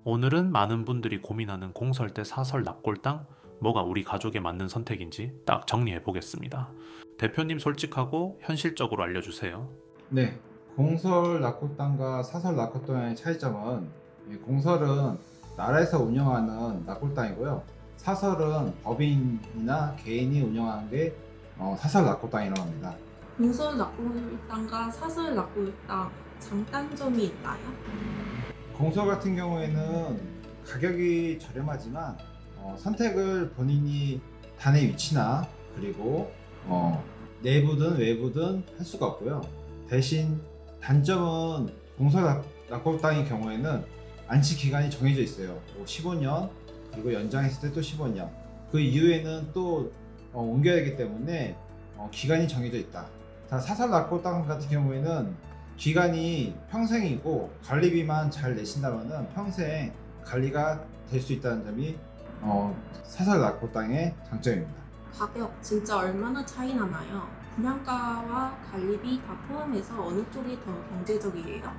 오늘은 많은 분들이 고민하는 공설대 사설 납골당, 뭐가 우리 가족에 맞는 선택인지 딱 정리해 보겠습니다. 대표님 솔직하고 현실적으로 알려주세요. 네, 공설 낙골당과 사설 낙골당의 차이점은 이 공설은 나라에서 운영하는 낙골당이고요. 사설은 법인이나 개인이 운영하는 게 사설 낙골당이라고 합니다. 공설 납골당과 사설 납골당 장단점이 있나요? 공설 같은 경우에는 가격이 저렴하지만 선택을 본인이 단의 위치나 그리고 내부든 외부든 할 수가 없고요. 대신 단점은 공설 낙골당의 경우에는 안치 기간이 정해져 있어요. 15년 그리고 연장했을 때 또 15년. 그 이후에는 또 옮겨야 되기 때문에 기간이 정해져 있다. 자, 사설 낙골당 같은 경우에는 기간이 평생이고 관리비만 잘 내신다면 평생 관리가 될 수 있다는 점이 사설 낙골당의 장점입니다. 가격 진짜 얼마나 차이 나나요? 분양가와 관리비 다 포함해서 어느 쪽이 더 경제적이에요?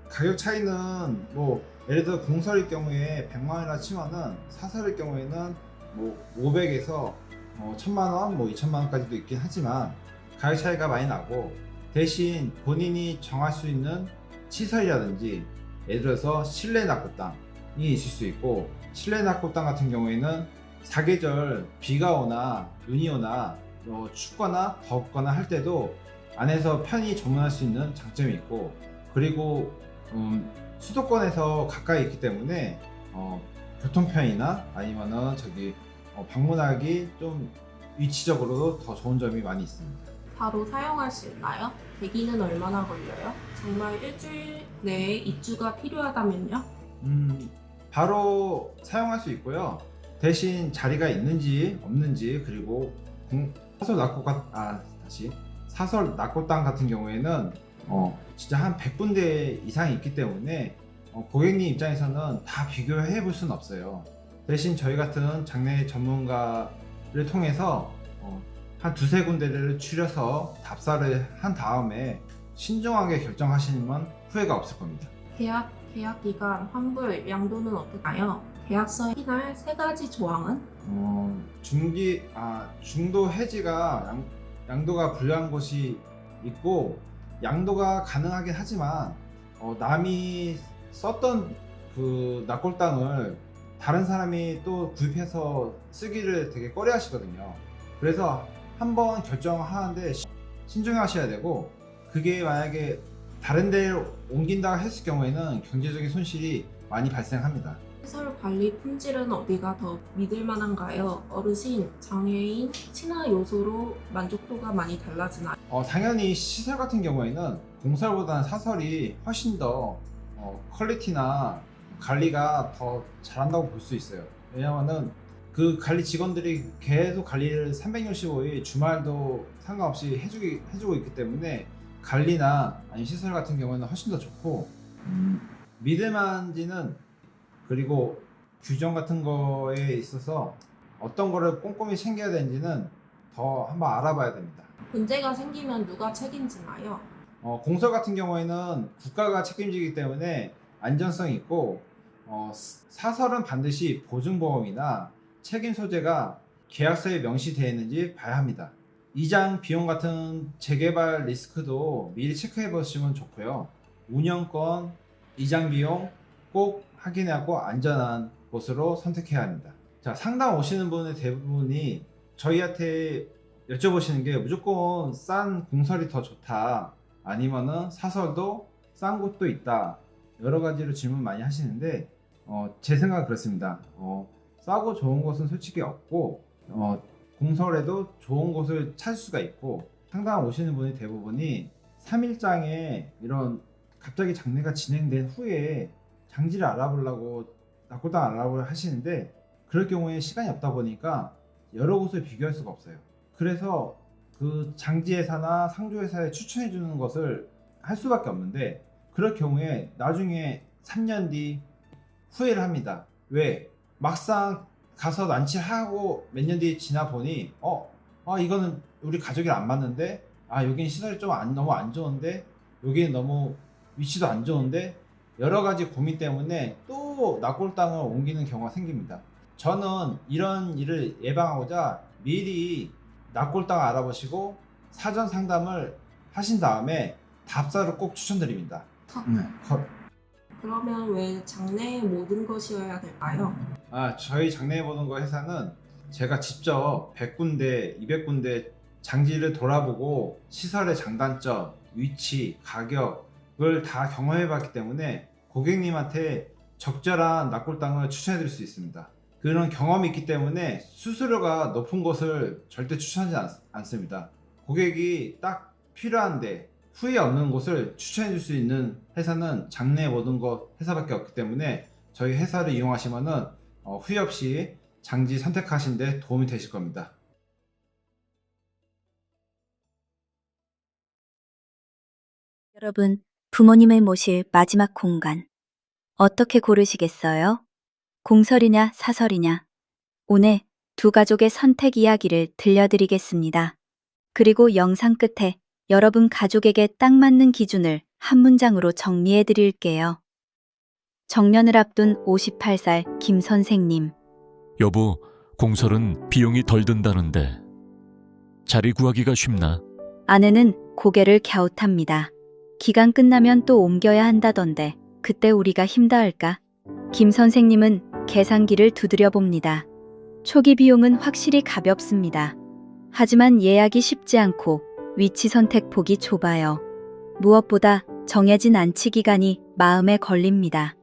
가격 차이는 뭐 예를 들어 공설일 경우에 100만 원이라 치면은 사설일 경우에는 뭐 500에서 1000만 원, 뭐 2000만 원까지도 있긴 하지만 가격 차이가 많이 나고 대신 본인이 정할 수 있는 시설이라든지 예를 들어서 실내 낙골당이 있을 수 있고 실내 낙골당 같은 경우에는 사계절 비가 오나 눈이 오나 춥거나 덥거나 할 때도 안에서 편히 조문할 수 있는 장점이 있고 그리고 수도권에서 가까이 있기 때문에 교통편이나 아니면은 방문하기 좀 위치적으로도 더 좋은 점이 많이 있습니다. 바로 사용할 수 있나요? 대기는 얼마나 걸려요? 정말 일주일 내에 입주가 필요하다면요? 바로 사용할 수 있고요. 대신 자리가 있는지 없는지 그리고 사설 사설 낙골당 같은 경우에는 진짜 한 100군데 이상이 있기 때문에 고객님 입장에서는 다 비교해 볼 수는 없어요. 대신 저희 같은 장래 전문가를 통해서 한 두세 군데를 추려서 답사를 한 다음에 신중하게 결정하시면 후회가 없을 겁니다. 계약 기간, 환불, 양도는 어떨까요? 계약서에 기할 세 가지 조항은? 중도 해지가 양도가 불리한 곳이 있고 양도가 가능하긴 하지만 남이 썼던 그 납골당을 다른 사람이 또 구입해서 쓰기를 되게 꺼려 하시거든요. 그래서 한번 결정하는데 신중히 하셔야 되고 그게 만약에 다른 데를 옮긴다 했을 경우에는 경제적인 손실이 많이 발생합니다. 시설 관리 품질은 어디가 더 믿을 만한가요? 어르신, 장애인, 친화 요소로 만족도가 많이 달라지나요? 당연히 시설 같은 경우에는 공설보다는 사설이 훨씬 더 퀄리티나 관리가 더 잘한다고 볼 수 있어요. 왜냐면은 그 관리 직원들이 계속 관리를 365일 주말도 상관없이 해주고 있기 때문에 관리나 아니면 시설 같은 경우에는 훨씬 더 좋고 믿을만한지는 그리고 규정 같은 거에 있어서 어떤 거를 꼼꼼히 챙겨야 되는지는 더 한번 알아봐야 됩니다. 문제가 생기면 누가 책임지나요? 공설 같은 경우에는 국가가 책임지기 때문에 안전성이 있고 사설은 반드시 보증보험이나 책임 소재가 계약서에 명시되어 있는지 봐야 합니다. 이장 비용 같은 재개발 리스크도 미리 체크해 보시면 좋고요. 운영권, 이장 비용 꼭 확인하고 안전한 곳으로 선택해야 합니다. 자, 상담 오시는 분의 대부분이 저희한테 여쭤보시는 게 무조건 싼 공설이 더 좋다 아니면은 사설도 싼 곳도 있다 여러 가지로 질문 많이 하시는데 제 생각은 그렇습니다. 싸고 좋은 곳은 솔직히 없고 공설에도 좋은 곳을 찾을 수가 있고 상담 오시는 분이 대부분이 3일장에 이런 갑자기 장례가 진행된 후에 장지를 알아보려고 낙골당 알아보려 하시는데 그럴 경우에 시간이 없다 보니까 여러 곳을 비교할 수가 없어요. 그래서 그 장지회사나 상조회사에 추천해 주는 것을 할 수밖에 없는데 그럴 경우에 나중에 3년 뒤 후회를 합니다. 왜? 막상 가서 난치하고 몇 년 뒤에 지나 보니 이거는 우리 가족이랑 안 맞는데 여긴 시설이 좀 너무 안 좋은데 여기는 너무 위치도 안 좋은데 여러 가지 고민 때문에 또 납골 땅을 옮기는 경우가 생깁니다. 저는 이런 일을 예방하고자 미리 납골 땅을 알아보시고 사전 상담을 하신 다음에 답사를 꼭 추천드립니다. 그러면 왜 장래의 모든 것이어야 될까요? 저희 장래에 보는 거 회사는 제가 직접 100군데, 200군데 장지를 돌아보고 시설의 장단점, 위치, 가격을 다 경험해 봤기 때문에 고객님한테 적절한 납골 땅을 추천해 드릴 수 있습니다. 그런 경험이 있기 때문에 수수료가 높은 곳을 절대 추천하지 않습니다. 고객이 딱 필요한데 후회 없는 곳을 추천해 줄 수 있는 회사는 장래의 모든 것 회사밖에 없기 때문에 저희 회사를 이용하시면은 후회 없이 장지 선택하신 데 도움이 되실 겁니다. 여러분, 부모님을 모실 마지막 공간. 어떻게 고르시겠어요? 공설이냐, 사설이냐? 오늘 두 가족의 선택 이야기를 들려드리겠습니다. 그리고 영상 끝에 여러분 가족에게 딱 맞는 기준을 한 문장으로 정리해 드릴게요. 정년을 앞둔 58살 김 선생님. 여보, 공설은 비용이 덜 든다는데 자리 구하기가 쉽나? 아내는 고개를 갸웃합니다. 기간 끝나면 또 옮겨야 한다던데 그때 우리가 힘다할까? 김 선생님은 계산기를 두드려 봅니다. 초기 비용은 확실히 가볍습니다. 하지만 예약이 쉽지 않고 위치 선택 폭이 좁아요. 무엇보다 정해진 안치 기간이 마음에 걸립니다.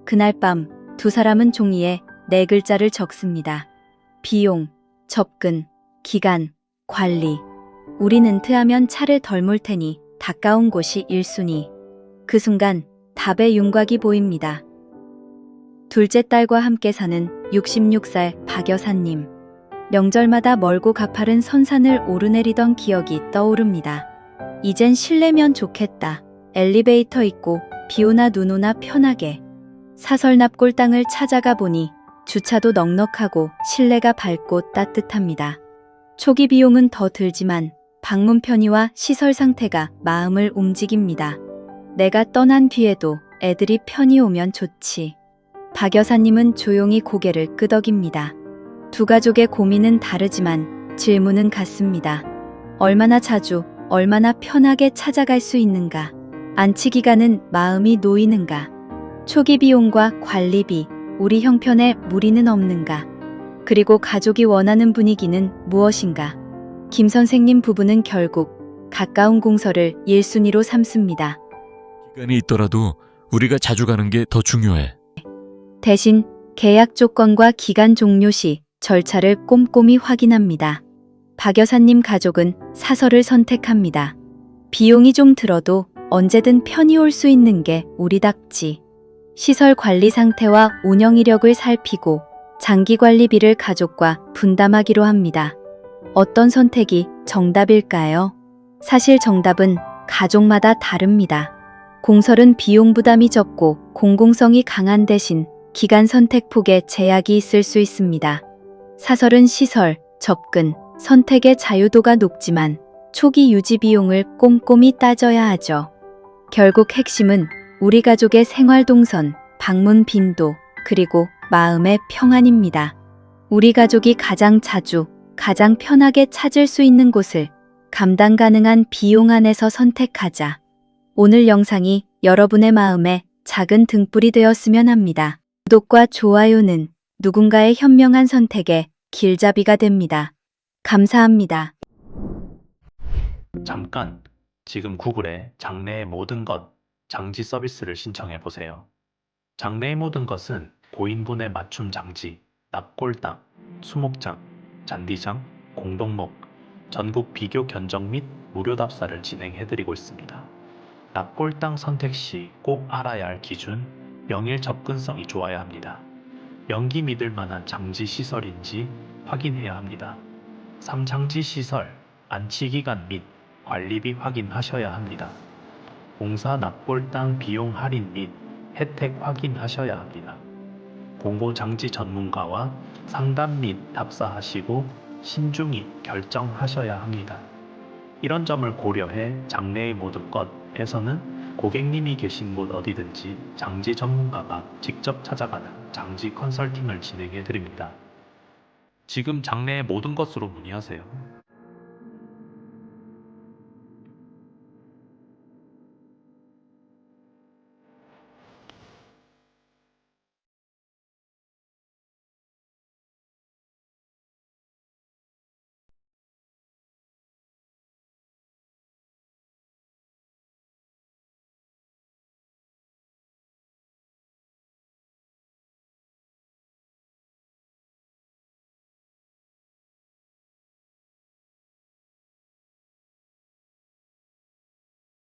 그날 밤 두 사람은 종이에 4글자를 적습니다. 비용, 접근, 기간, 관리. 우린 은퇴하면 차를 덜 몰 테니 가까운 곳이 1순위. 그 순간 답의 윤곽이 보입니다. 둘째 딸과 함께 사는 66살 박 여사님. 명절마다 멀고 가파른 선산을 오르내리던 기억이 떠오릅니다. 이젠 실내면 좋겠다. 엘리베이터 있고 비 오나 눈 오나 편하게. 사설 납골 땅을 찾아가 보니 주차도 넉넉하고 실내가 밝고 따뜻합니다. 초기 비용은 더 들지만 방문 편의와 시설 상태가 마음을 움직입니다. 내가 떠난 뒤에도 애들이 편히 오면 좋지. 박 여사님은 조용히 고개를 끄덕입니다. 두 가족의 고민은 다르지만 질문은 같습니다. 얼마나 자주, 얼마나 편하게 찾아갈 수 있는가? 안치 기간은 마음이 놓이는가? 초기 비용과 관리비, 우리 형편에 무리는 없는가? 그리고 가족이 원하는 분위기는 무엇인가? 김 선생님 부부는 결국 가까운 공설을 1순위로 삼습니다. 기간이 있더라도 우리가 자주 가는 게 더 중요해. 대신 계약 조건과 기간 종료 시 절차를 꼼꼼히 확인합니다. 박 여사님 가족은 사설을 선택합니다. 비용이 좀 들어도 언제든 편히 올 수 있는 게 우리답지. 시설 관리 상태와 운영 이력을 살피고 장기 관리비를 가족과 분담하기로 합니다. 어떤 선택이 정답일까요? 사실 정답은 가족마다 다릅니다. 공설은 비용 부담이 적고 공공성이 강한 대신 기간 선택 폭에 제약이 있을 수 있습니다. 사설은 시설, 접근, 선택의 자유도가 높지만 초기 유지 비용을 꼼꼼히 따져야 하죠. 결국 핵심은 우리 가족의 생활 동선, 방문 빈도, 그리고 마음의 평안입니다. 우리 가족이 가장 자주, 가장 편하게 찾을 수 있는 곳을 감당 가능한 비용 안에서 선택하자. 오늘 영상이 여러분의 마음에 작은 등불이 되었으면 합니다. 구독과 좋아요는 누군가의 현명한 선택에 길잡이가 됩니다. 감사합니다. 잠깐, 지금 구글에 장래의 모든 것 장지 서비스를 신청해 보세요. 장래의 모든 것은 고인분의 맞춤 장지, 납골당, 수목장, 잔디장, 공동목, 전국 비교 견적 및 무료 답사를 진행해드리고 있습니다. 납골당 선택 시 꼭 알아야 할 기준, 명일 접근성이 좋아야 합니다. 명기 믿을 만한 장지 시설인지 확인해야 합니다. 3장지 시설, 안치기간 및 관리비 확인하셔야 합니다. 공사 납골당 비용 할인 및 혜택 확인하셔야 합니다. 공고장지 전문가와 상담 및 답사하시고 신중히 결정하셔야 합니다. 이런 점을 고려해 장래의 모든 것에서는 고객님이 계신 곳 어디든지 장지 전문가가 직접 찾아가는 장지 컨설팅을 진행해 드립니다. 지금 장래의 모든 것으로 문의하세요.